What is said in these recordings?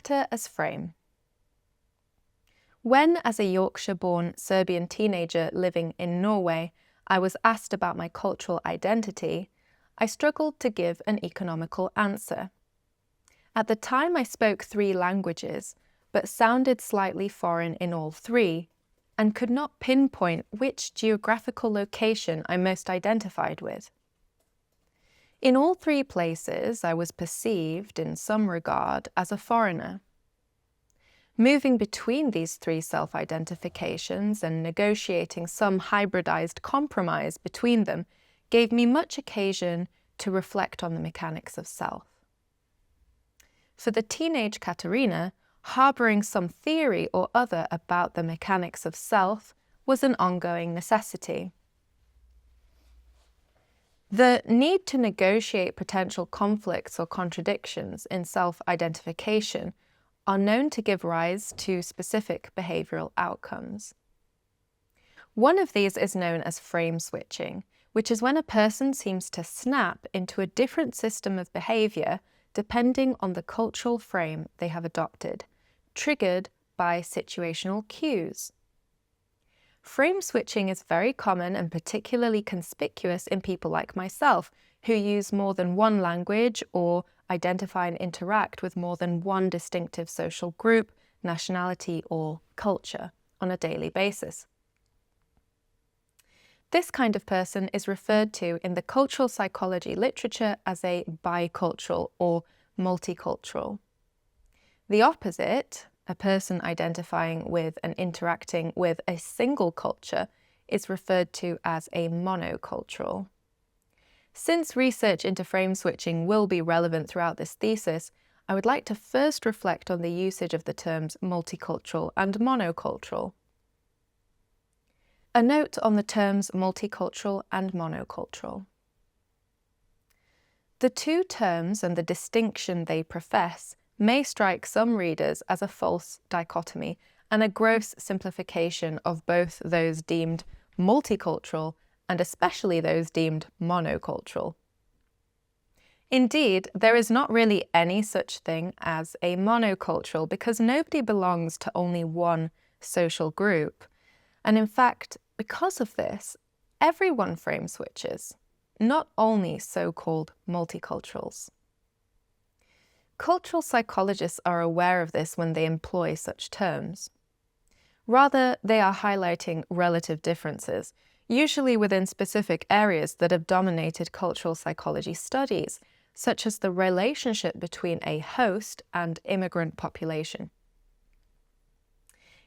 Character as frame. When, as a Yorkshire-born Serbian teenager living in Norway, I was asked about my cultural identity, I struggled to give an economical answer. At the time, I spoke 3 languages, but sounded slightly foreign in all 3, and could not pinpoint which geographical location I most identified with. In all 3 places, I was perceived, in some regard, as a foreigner. Moving between these 3 self-identifications and negotiating some hybridized compromise between them gave me much occasion to reflect on the mechanics of self. For the teenage Katarina, harboring some theory or other about the mechanics of self was an ongoing necessity. The need to negotiate potential conflicts or contradictions in self-identification are known to give rise to specific behavioral outcomes. One of these is known as frame switching, which is when a person seems to snap into a different system of behavior depending on the cultural frame they have adopted, triggered by situational cues. Frame switching is very common and particularly conspicuous in people like myself, who use more than one language or identify and interact with more than one distinctive social group, nationality, or culture on a daily basis. This kind of person is referred to in the cultural psychology literature as a bicultural or multicultural. The opposite, a person identifying with and interacting with a single culture, is referred to as a monocultural. Since research into frame switching will be relevant throughout this thesis, I would like to first reflect on the usage of the terms multicultural and monocultural. A note on the terms multicultural and monocultural. The 2 terms and the distinction they profess may strike some readers as a false dichotomy and a gross simplification of both those deemed multicultural and especially those deemed monocultural. Indeed, there is not really any such thing as a monocultural because nobody belongs to only one social group. And in fact, because of this, everyone frame switches, not only so-called multiculturals. Cultural psychologists are aware of this when they employ such terms. Rather, they are highlighting relative differences, usually within specific areas that have dominated cultural psychology studies, such as the relationship between a host and immigrant population.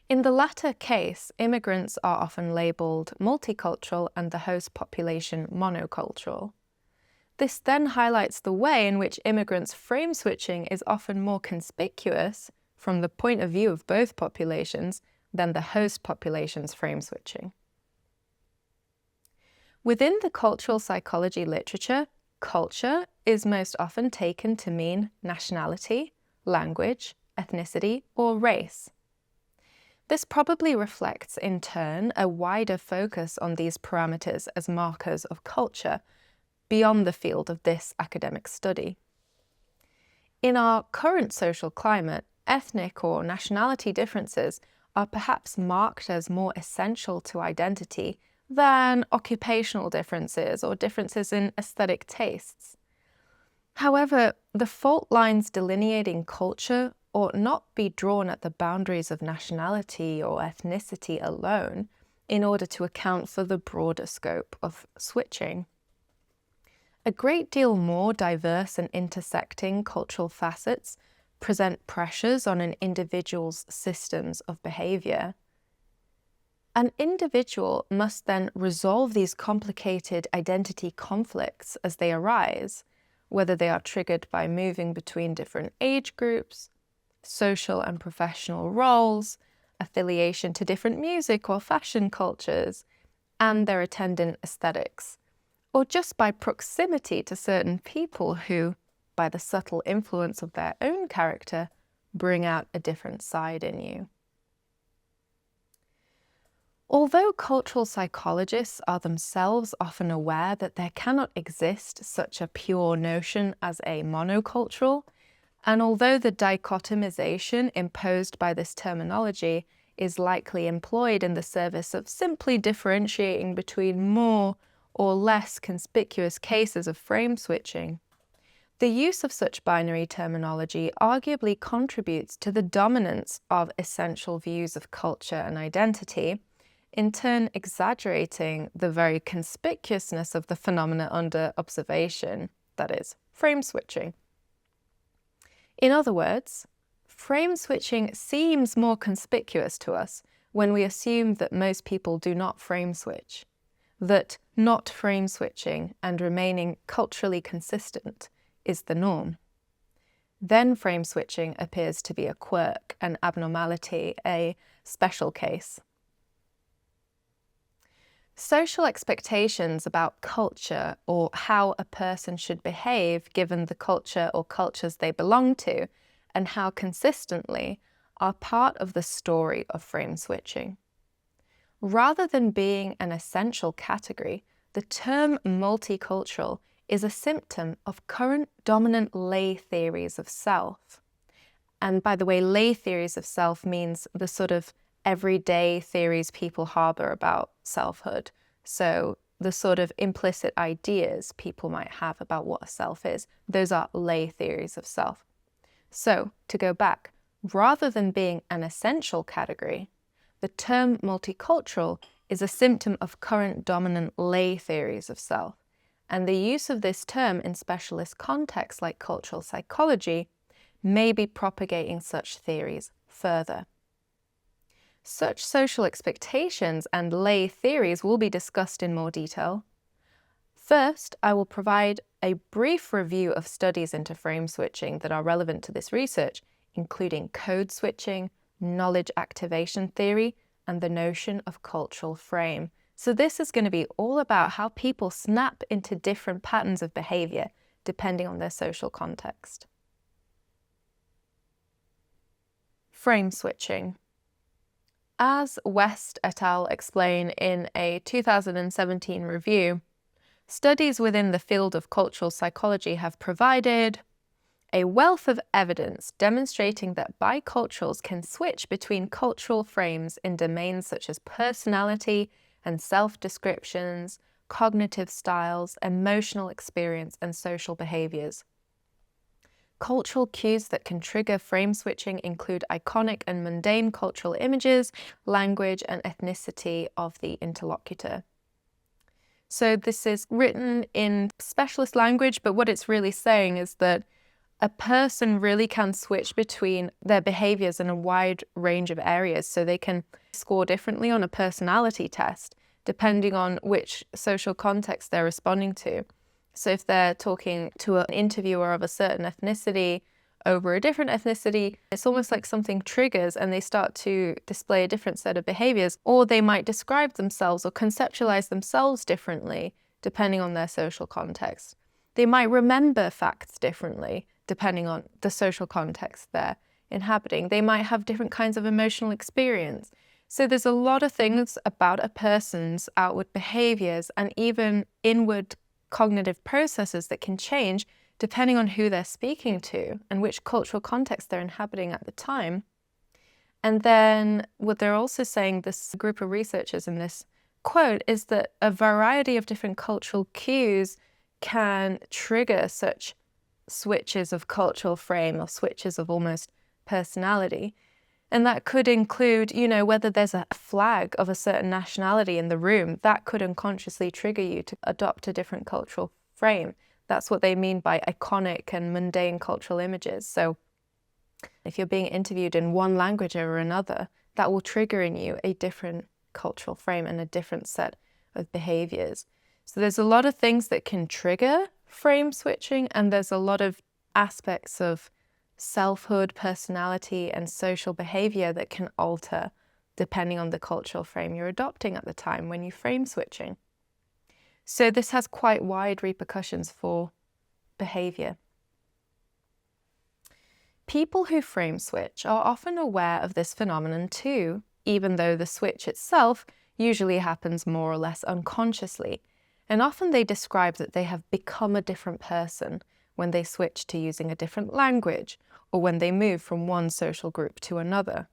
In the latter case, immigrants are often labelled multicultural and the host population monocultural. This then highlights the way in which immigrants' frame switching is often more conspicuous from the point of view of both populations than the host population's frame switching. Within the cultural psychology literature, culture is most often taken to mean nationality, language, ethnicity, or race. This probably reflects, in turn, a wider focus on these parameters as markers of culture, beyond the field of this academic study. In our current social climate, ethnic or nationality differences are perhaps marked as more essential to identity than occupational differences or differences in aesthetic tastes. However, the fault lines delineating culture ought not be drawn at the boundaries of nationality or ethnicity alone in order to account for the broader scope of switching. A great deal more diverse and intersecting cultural facets present pressures on an individual's systems of behavior. An individual must then resolve these complicated identity conflicts as they arise, whether they are triggered by moving between different age groups, social and professional roles, affiliation to different music or fashion cultures, and their attendant aesthetics, or just by proximity to certain people who, by the subtle influence of their own character, bring out a different side in you. Although cultural psychologists are themselves often aware that there cannot exist such a pure notion as a monocultural, And although the dichotomization imposed by this terminology is likely employed in the service of simply differentiating between more or less conspicuous cases of frame switching, the use of such binary terminology arguably contributes to the dominance of essential views of culture and identity, in turn exaggerating the very conspicuousness of the phenomena under observation, that is, frame switching. In other words, frame switching seems more conspicuous to us when we assume that most people do not frame switch, that not frame switching and remaining culturally consistent is the norm. Then frame switching appears to be a quirk, an abnormality, a special case. Social expectations about culture or how a person should behave given the culture or cultures they belong to and how consistently are part of the story of frame switching. Rather than being an essential category, the term multicultural is a symptom of current dominant lay theories of self. And by the way, lay theories of self means the sort of everyday theories people harbor about selfhood. So the sort of implicit ideas people might have about what a self is, those are lay theories of self. So to go back, rather than being an essential category, the term multicultural is a symptom of current dominant lay theories of self. And the use of this term in specialist contexts like cultural psychology may be propagating such theories further. Such social expectations and lay theories will be discussed in more detail. First, I will provide a brief review of studies into frame switching that are relevant to this research, including code switching, knowledge activation theory, and the notion of cultural frame. So this is going to be all about how people snap into different patterns of behavior depending on their social context. Frame switching. As West et al. Explain in a 2017 review, studies within the field of cultural psychology have provided a wealth of evidence demonstrating that biculturals can switch between cultural frames in domains such as personality and self-descriptions, cognitive styles, emotional experience, and social behaviors. Cultural cues that can trigger frame switching include iconic and mundane cultural images, language, and ethnicity of the interlocutor. So this is written in specialist language, but what it's really saying is that a person really can switch between their behaviors in a wide range of areas. So they can score differently on a personality test, depending on which social context they're responding to. So if they're talking to an interviewer of a certain ethnicity over a different ethnicity, it's almost like something triggers and they start to display a different set of behaviors, or they might describe themselves or conceptualize themselves differently, depending on their social context. They might remember facts differently, depending on the social context they're inhabiting. They might have different kinds of emotional experience. So there's a lot of things about a person's outward behaviors and even inward cognitive processes that can change depending on who they're speaking to and which cultural context they're inhabiting at the time. And then what they're also saying, this group of researchers in this quote, is that a variety of different cultural cues can trigger such switches of cultural frame or switches of almost personality. And that could include, whether there's a flag of a certain nationality in the room, that could unconsciously trigger you to adopt a different cultural frame. That's what they mean by iconic and mundane cultural images. So if you're being interviewed in one language over another, that will trigger in you a different cultural frame and a different set of behaviors. So there's a lot of things that can trigger frame switching, and there's a lot of aspects of selfhood, personality, and social behavior that can alter depending on the cultural frame you're adopting at the time when you're frame switching. So this has quite wide repercussions for behavior. People who frame switch are often aware of this phenomenon too, even though the switch itself usually happens more or less unconsciously. And often they describe that they have become a different person when they switch to using a different language, or when they move from one social group to another.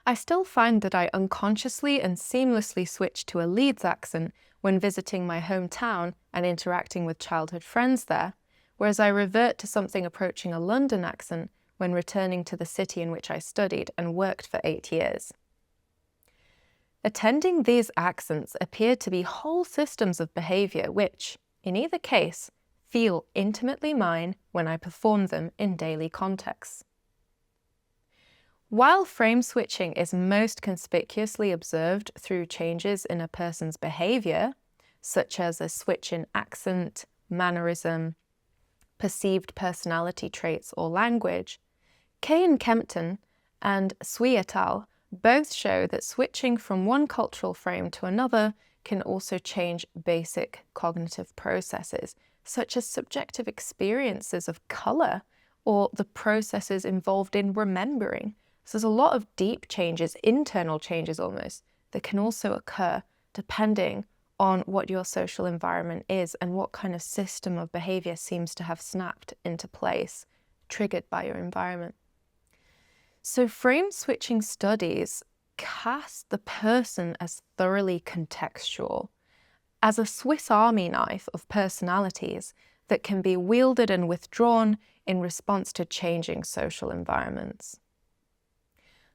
I still find that I unconsciously and seamlessly switch to a Leeds accent when visiting my hometown and interacting with childhood friends there, whereas I revert to something approaching a London accent when returning to the city in which I studied and worked for 8 years. Attending these accents appear to be whole systems of behaviour which, in either case, feel intimately mine when I perform them in daily contexts. While frame switching is most conspicuously observed through changes in a person's behaviour, such as a switch in accent, mannerism, perceived personality traits or language, Kay and Kempton and Sui et al. Both show that switching from one cultural frame to another can also change basic cognitive processes, such as subjective experiences of colour or the processes involved in remembering. So there's a lot of deep changes, internal changes almost, that can also occur depending on what your social environment is and what kind of system of behaviour seems to have snapped into place, triggered by your environment. So frame switching studies cast the person as thoroughly contextual, as a Swiss Army knife of personalities that can be wielded and withdrawn in response to changing social environments.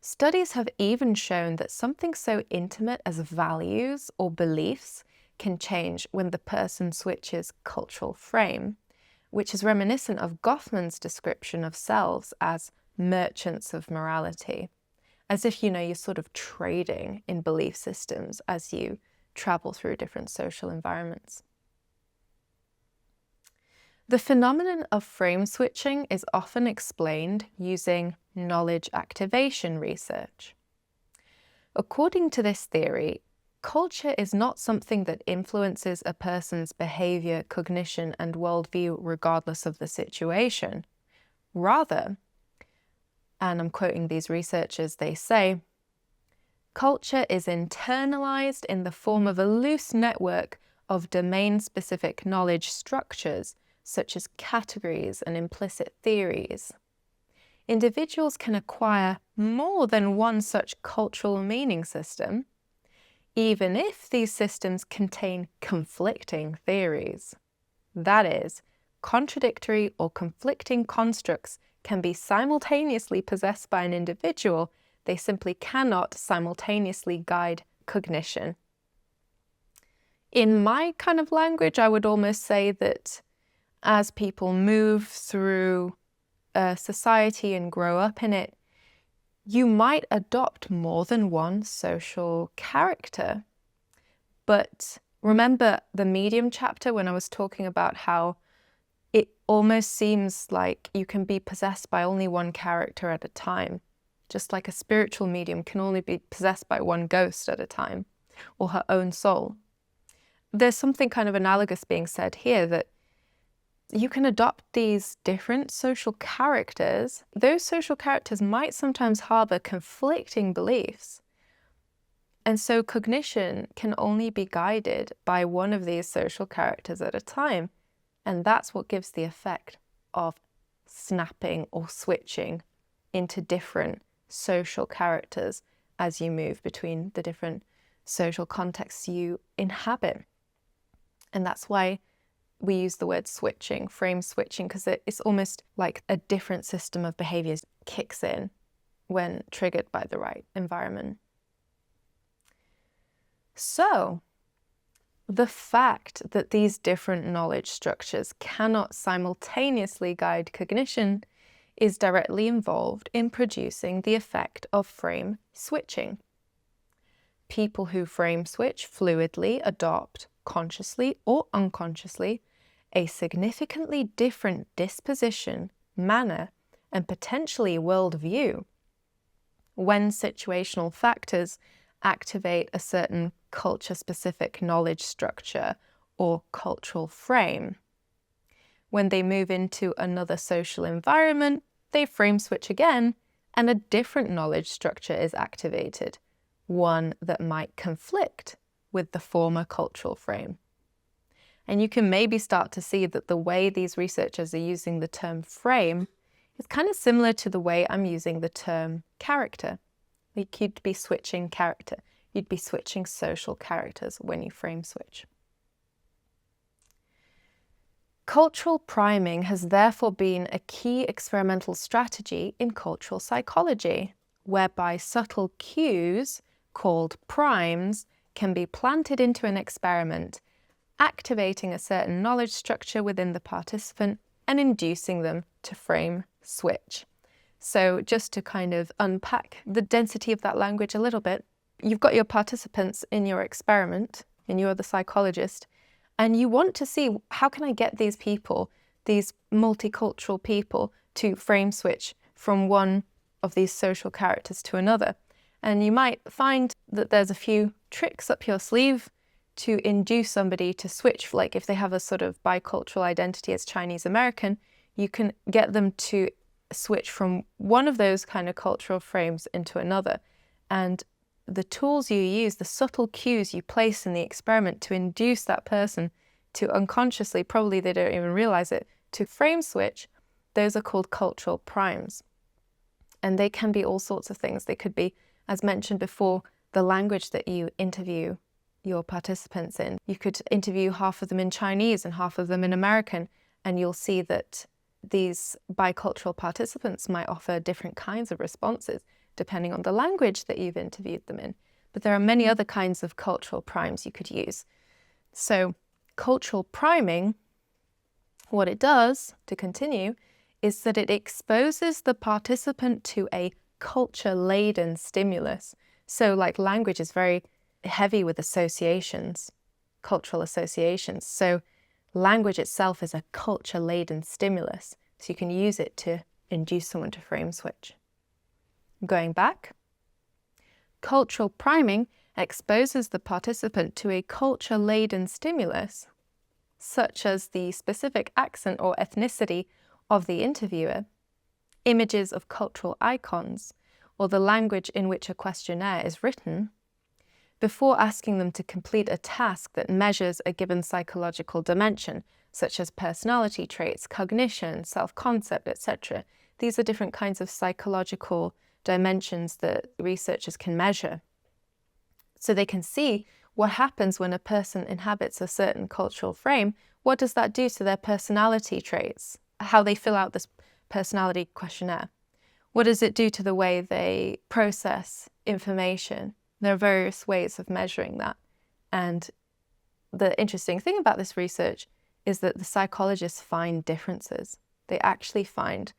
Studies have even shown that something so intimate as values or beliefs can change when the person switches cultural frame, which is reminiscent of Goffman's description of selves as merchants of morality, as if, you're sort of trading in belief systems as you travel through different social environments. The phenomenon of frame switching is often explained using knowledge activation research. According to this theory, culture is not something that influences a person's behavior, cognition, and worldview regardless of the situation. Rather, and I'm quoting these researchers, they say, culture is internalized in the form of a loose network of domain-specific knowledge structures, such as categories and implicit theories. Individuals can acquire more than one such cultural meaning system, even if these systems contain conflicting theories. That is, contradictory or conflicting constructs can be simultaneously possessed by an individual, they simply cannot simultaneously guide cognition. In my kind of language, I would almost say that as people move through a society and grow up in it, you might adopt more than one social character. But remember the medium chapter when I was talking about how it almost seems like you can be possessed by only one character at a time, just like a spiritual medium can only be possessed by one ghost at a time, or her own soul. There's something kind of analogous being said here, that you can adopt these different social characters. Those social characters might sometimes harbor conflicting beliefs. And so cognition can only be guided by one of these social characters at a time. And that's what gives the effect of snapping or switching into different social characters as you move between the different social contexts you inhabit. And that's why we use the word switching, frame switching, because it's almost like a different system of behaviors kicks in when triggered by the right environment. So, the fact that these different knowledge structures cannot simultaneously guide cognition is directly involved in producing the effect of frame switching. People who frame switch fluidly adopt, consciously or unconsciously, a significantly different disposition, manner, and potentially worldview when situational factors activate a certain culture-specific knowledge structure or cultural frame. When they move into another social environment, they frame switch again, and a different knowledge structure is activated, one that might conflict with the former cultural frame. And you can maybe start to see that the way these researchers are using the term frame is kind of similar to the way I'm using the term character. Like you'd be switching character. You'd be switching social characters when you frame switch. Cultural priming has therefore been a key experimental strategy in cultural psychology, whereby subtle cues, called primes, can be planted into an experiment, activating a certain knowledge structure within the participant and inducing them to frame switch. So just to kind of unpack the density of that language a little bit, you've got your participants in your experiment, and you're the psychologist, and you want to see, how can I get these people, these multicultural people, to frame switch from one of these social characters to another? And you might find that there's a few tricks up your sleeve to induce somebody to switch. Like if they have a sort of bicultural identity as Chinese American, you can get them to switch from one of those kind of cultural frames into another. And the tools you use, the subtle cues you place in the experiment to induce that person to unconsciously, probably they don't even realize it, to frame switch, those are called cultural primes. And they can be all sorts of things. They could be, as mentioned before, the language that you interview your participants in. You could interview half of them in Chinese and half of them in American, and you'll see that these bicultural participants might offer different kinds of responses depending on the language that you've interviewed them in. But there are many other kinds of cultural primes you could use. So cultural priming, what it does, to continue, is that it exposes the participant to a culture-laden stimulus. So like language is very heavy with associations, cultural associations. So language itself is a culture-laden stimulus. So you can use it to induce someone to frame switch. Going back, cultural priming exposes the participant to a culture-laden stimulus, such as the specific accent or ethnicity of the interviewer, images of cultural icons, or the language in which a questionnaire is written, before asking them to complete a task that measures a given psychological dimension, such as personality traits, cognition, self-concept, etc. These are different kinds of psychological dimensions that researchers can measure. So they can see what happens when a person inhabits a certain cultural frame. What does that do to their personality traits? How they fill out this personality questionnaire? What does it do to the way they process information? There are various ways of measuring that. And the interesting thing about this research is that the psychologists find differences. They actually find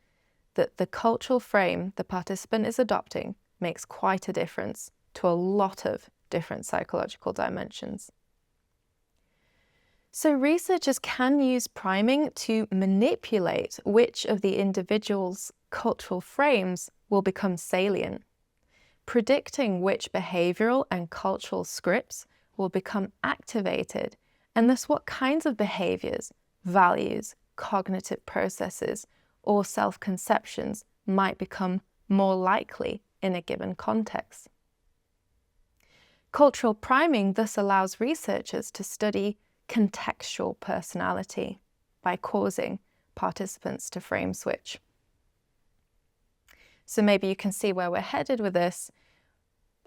that the cultural frame the participant is adopting makes quite a difference to a lot of different psychological dimensions. So researchers can use priming to manipulate which of the individual's cultural frames will become salient, predicting which behavioral and cultural scripts will become activated, and thus what kinds of behaviors, values, cognitive processes, or self-conceptions might become more likely in a given context. Cultural priming thus allows researchers to study contextual personality by causing participants to frame switch. So maybe you can see where we're headed with this.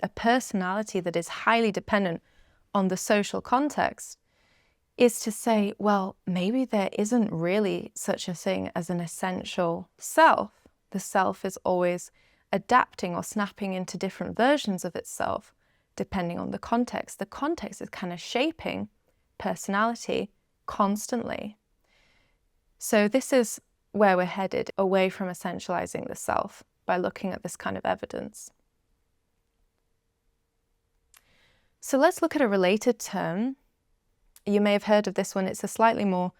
A personality that is highly dependent on the social context is to say, well, maybe there isn't really such a thing as an essential self. The self is always adapting or snapping into different versions of itself depending on the context. The context is kind of shaping personality constantly. So this is where we're headed, away from essentializing the self by looking at this kind of evidence. So let's look at a related term. You may have heard of this one. It's a slightly more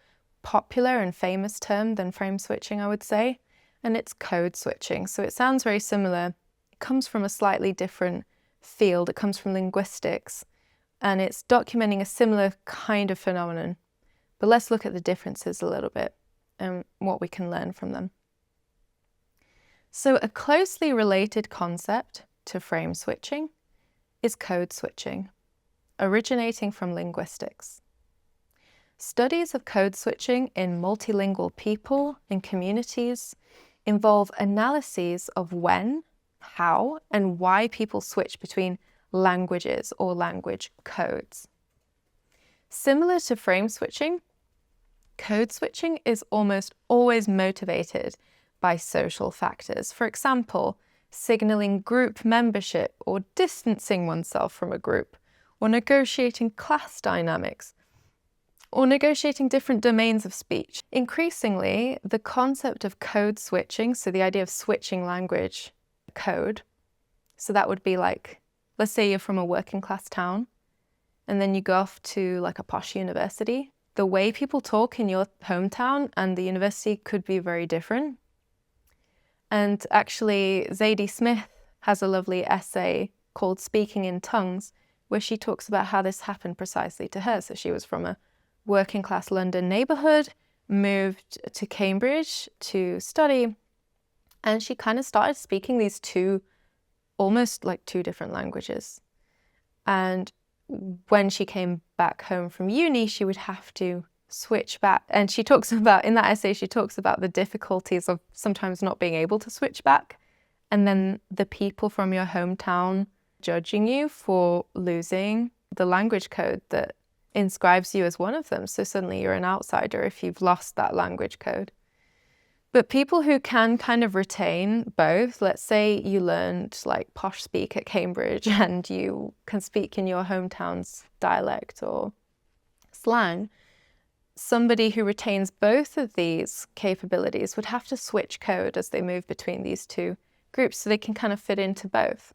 popular and famous term than frame switching, I would say, and it's code switching. So it sounds very similar. It comes from a slightly different field. It comes from linguistics, and it's documenting a similar kind of phenomenon. But let's look at the differences a little bit and what we can learn from them. So a closely related concept to frame switching is code switching, originating from linguistics. Studies of code switching in multilingual people and communities involve analyses of when, how, and why people switch between languages or language codes. Similar to frame switching, code switching is almost always motivated by social factors. For example, signaling group membership or distancing oneself from a group, or negotiating class dynamics, or negotiating different domains of speech. Increasingly, the concept of code switching, so the idea of switching language code, so that would be like, let's say you're from a working class town, and then you go off to like a posh university. The way people talk in your hometown and the university could be very different. And actually, Zadie Smith has a lovely essay called Speaking in Tongues, where she talks about how this happened precisely to her. So she was from a working class London neighborhood, moved to Cambridge to study, and she kind of started speaking these almost like two different languages. And when she came back home from uni, she would have to switch back. And she talks about, in that essay, she talks about the difficulties of sometimes not being able to switch back. And then the people from your hometown judging you for losing the language code that inscribes you as one of them. So suddenly you're an outsider if you've lost that language code. But people who can kind of retain both, let's say you learned like posh speak at Cambridge and you can speak in your hometown's dialect or slang, somebody who retains both of these capabilities would have to switch code as they move between these two groups so they can kind of fit into both.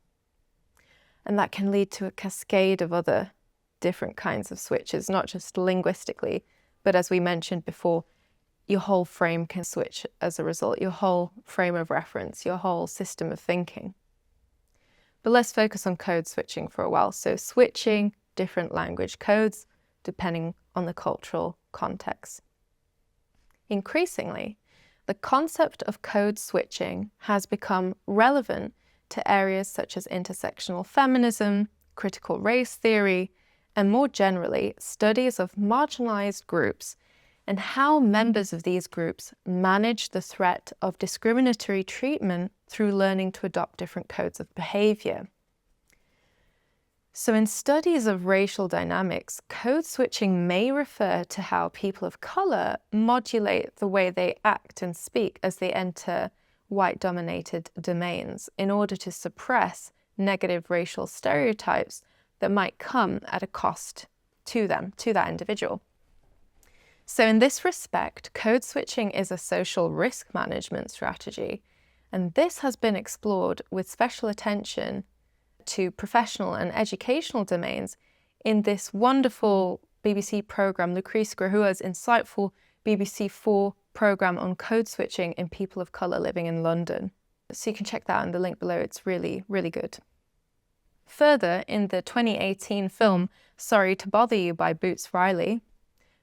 And that can lead to a cascade of other different kinds of switches, not just linguistically, but as we mentioned before, your whole frame can switch as a result, your whole frame of reference, your whole system of thinking. But let's focus on code switching for a while. So switching different language codes depending on the cultural context. Increasingly, the concept of code switching has become relevant to areas such as intersectional feminism, critical race theory, and more generally, studies of marginalized groups and how members of these groups manage the threat of discriminatory treatment through learning to adopt different codes of behavior. So in studies of racial dynamics, code switching may refer to how people of color modulate the way they act and speak as they enter white-dominated domains in order to suppress negative racial stereotypes that might come at a cost to them, to that individual. So in this respect, code switching is a social risk management strategy, and this has been explored with special attention to professional and educational domains in this wonderful BBC programme, Lucrece Grahua's insightful BBC4 programme on code switching in people of colour living in London. So you can check that out in the link below, it's really, really good. Further, in the 2018 film Sorry to Bother You by Boots Riley,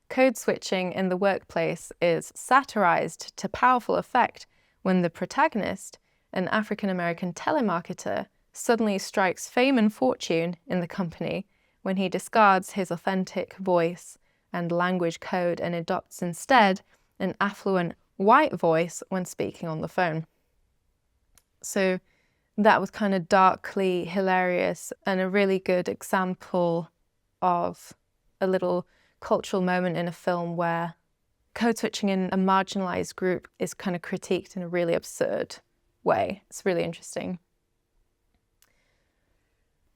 code switching in the workplace is satirized to powerful effect when the protagonist, an African-American telemarketer, suddenly strikes fame and fortune in the company when he discards his authentic voice and language code and adopts instead an affluent white voice when speaking on the phone. So that was kind of darkly hilarious and a really good example of a little cultural moment in a film where code switching in a marginalized group is kind of critiqued in a really absurd way. It's really interesting.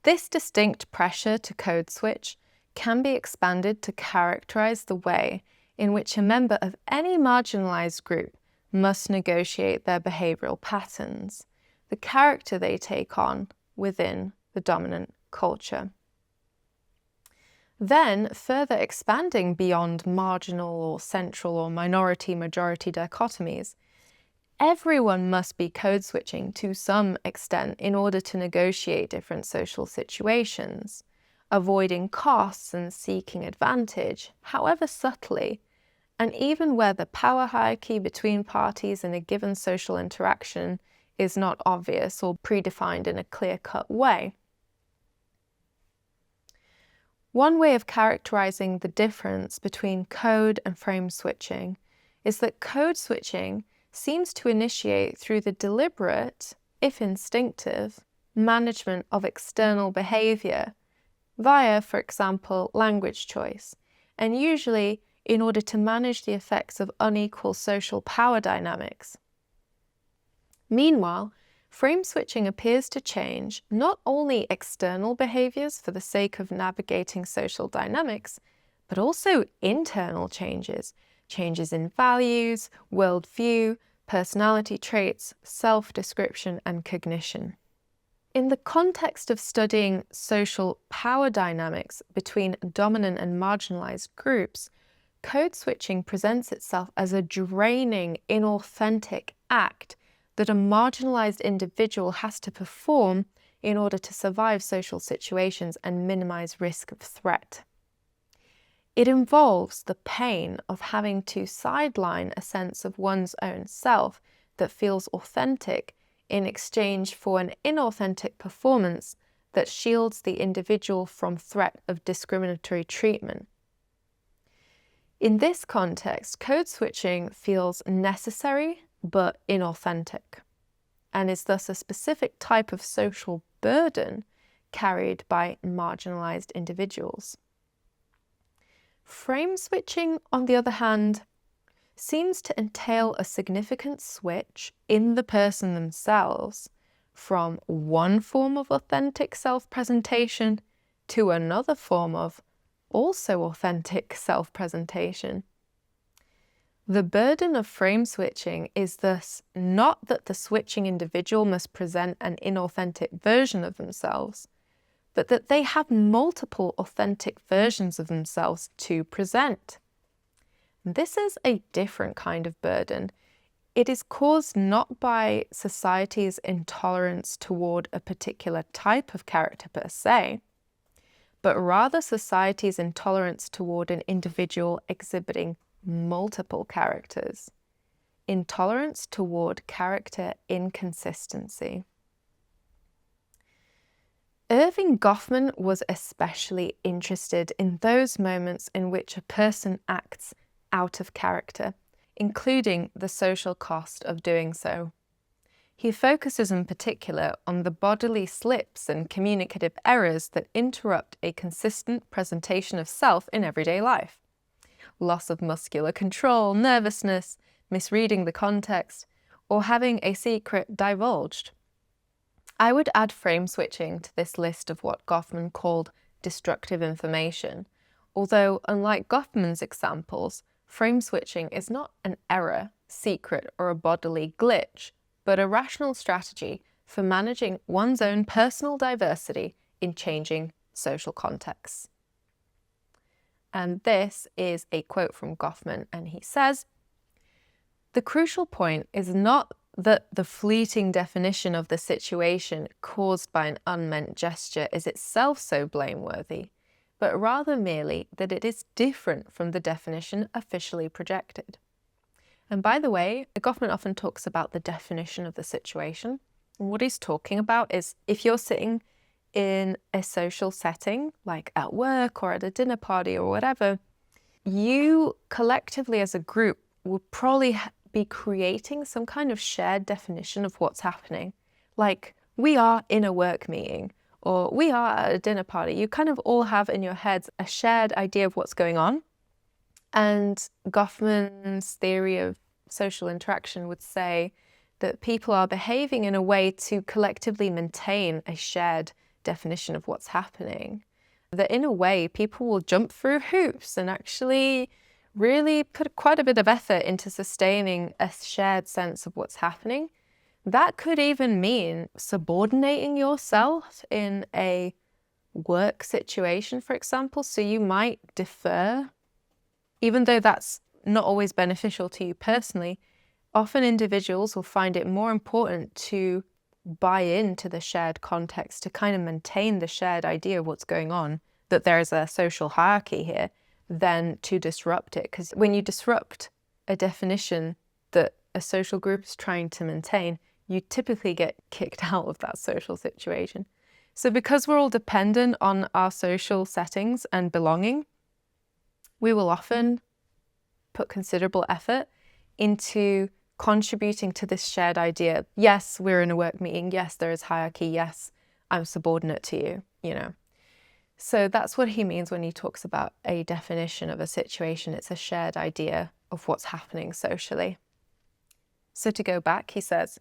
This distinct pressure to code switch can be expanded to characterize the way in which a member of any marginalized group must negotiate their behavioral patterns, the character they take on within the dominant culture. Then, further expanding beyond marginal or central or minority-majority dichotomies, everyone must be code switching to some extent in order to negotiate different social situations, avoiding costs and seeking advantage, however subtly, and even where the power hierarchy between parties in a given social interaction is not obvious or predefined in a clear-cut way. One way of characterizing the difference between code and frame switching is that code switching seems to initiate through the deliberate, if instinctive, management of external behavior via, for example, language choice, and usually in order to manage the effects of unequal social power dynamics. Meanwhile, frame switching appears to change not only external behaviors for the sake of navigating social dynamics, but also internal changes, changes in values, worldview, personality traits, self-description, and cognition. In the context of studying social power dynamics between dominant and marginalized groups, code switching presents itself as a draining, inauthentic act that a marginalized individual has to perform in order to survive social situations and minimize risk of threat. It involves the pain of having to sideline a sense of one's own self that feels authentic in exchange for an inauthentic performance that shields the individual from threat of discriminatory treatment. In this context, code switching feels necessary but inauthentic, and is thus a specific type of social burden carried by marginalized individuals. Frame switching, on the other hand, seems to entail a significant switch in the person themselves from one form of authentic self-presentation to another form of also authentic self-presentation. The burden of frame switching is thus not that the switching individual must present an inauthentic version of themselves, but that they have multiple authentic versions of themselves to present. This is a different kind of burden. It is caused not by society's intolerance toward a particular type of character per se, but rather society's intolerance toward an individual exhibiting multiple characters. Intolerance toward character inconsistency. Irving Goffman was especially interested in those moments in which a person acts out of character, including the social cost of doing so. He focuses in particular on the bodily slips and communicative errors that interrupt a consistent presentation of self in everyday life. Loss of muscular control, nervousness, misreading the context, or having a secret divulged. I would add frame switching to this list of what Goffman called destructive information, although unlike Goffman's examples, frame switching is not an error, secret, or a bodily glitch, but a rational strategy for managing one's own personal diversity in changing social contexts. And this is a quote from Goffman, and he says, "The crucial point is not that the fleeting definition of the situation caused by an unmeant gesture is itself so blameworthy, but rather merely that it is different from the definition officially projected." And by the way, Goffman often talks about the definition of the situation. And what he's talking about is if you're sitting in a social setting, like at work or at a dinner party or whatever, you collectively as a group will probably be creating some kind of shared definition of what's happening. Like, we are in a work meeting, or we are at a dinner party. You kind of all have in your heads a shared idea of what's going on. And Goffman's theory of social interaction would say that people are behaving in a way to collectively maintain a shared definition of what's happening. That in a way, people will jump through hoops and actually really put quite a bit of effort into sustaining a shared sense of what's happening. That could even mean subordinating yourself in a work situation, for example. So you might defer, even though that's not always beneficial to you personally. Often individuals will find it more important to buy into the shared context, to kind of maintain the shared idea of what's going on, that there is a social hierarchy here, than to disrupt it. Because when you disrupt a definition that a social group is trying to maintain, you typically get kicked out of that social situation. So because we're all dependent on our social settings and belonging, we will often put considerable effort into contributing to this shared idea. Yes, we're in a work meeting. Yes, there is hierarchy. Yes, I'm subordinate to you, you know. So that's what he means when he talks about a definition of a situation. It's a shared idea of what's happening socially. So to go back, he says,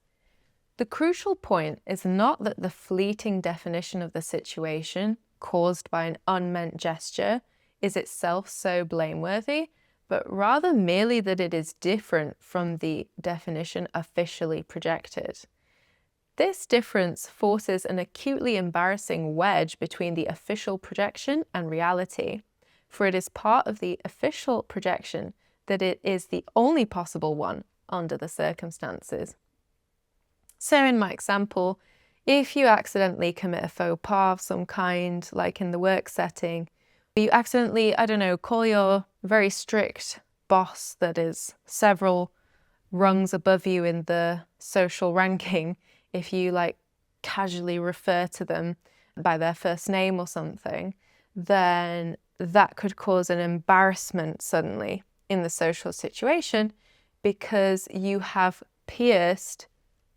the crucial point is not that the fleeting definition of the situation caused by an unmeant gesture is itself so blameworthy, but rather merely that it is different from the definition officially projected. This difference forces an acutely embarrassing wedge between the official projection and reality, for it is part of the official projection that it is the only possible one under the circumstances. So in my example, if you accidentally commit a faux pas of some kind, like in the work setting, you accidentally, I don't know, call your very strict boss that is several rungs above you in the social ranking, if you like casually refer to them by their first name or something, then that could cause an embarrassment suddenly in the social situation because you have pierced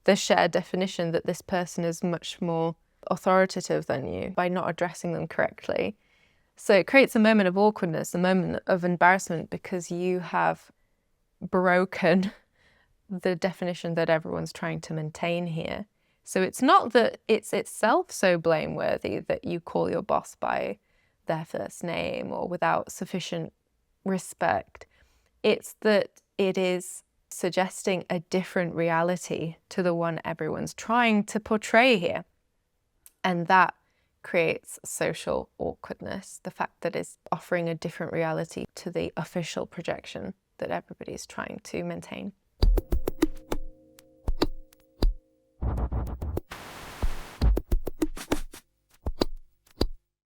the shared definition that this person is much more authoritative than you by not addressing them correctly. So it creates a moment of awkwardness, a moment of embarrassment because you have broken the definition that everyone's trying to maintain here. So it's not that it's itself so blameworthy that you call your boss by their first name or without sufficient respect. It's that it is suggesting a different reality to the one everyone's trying to portray here. And that creates social awkwardness, the fact that it's offering a different reality to the official projection that everybody's trying to maintain.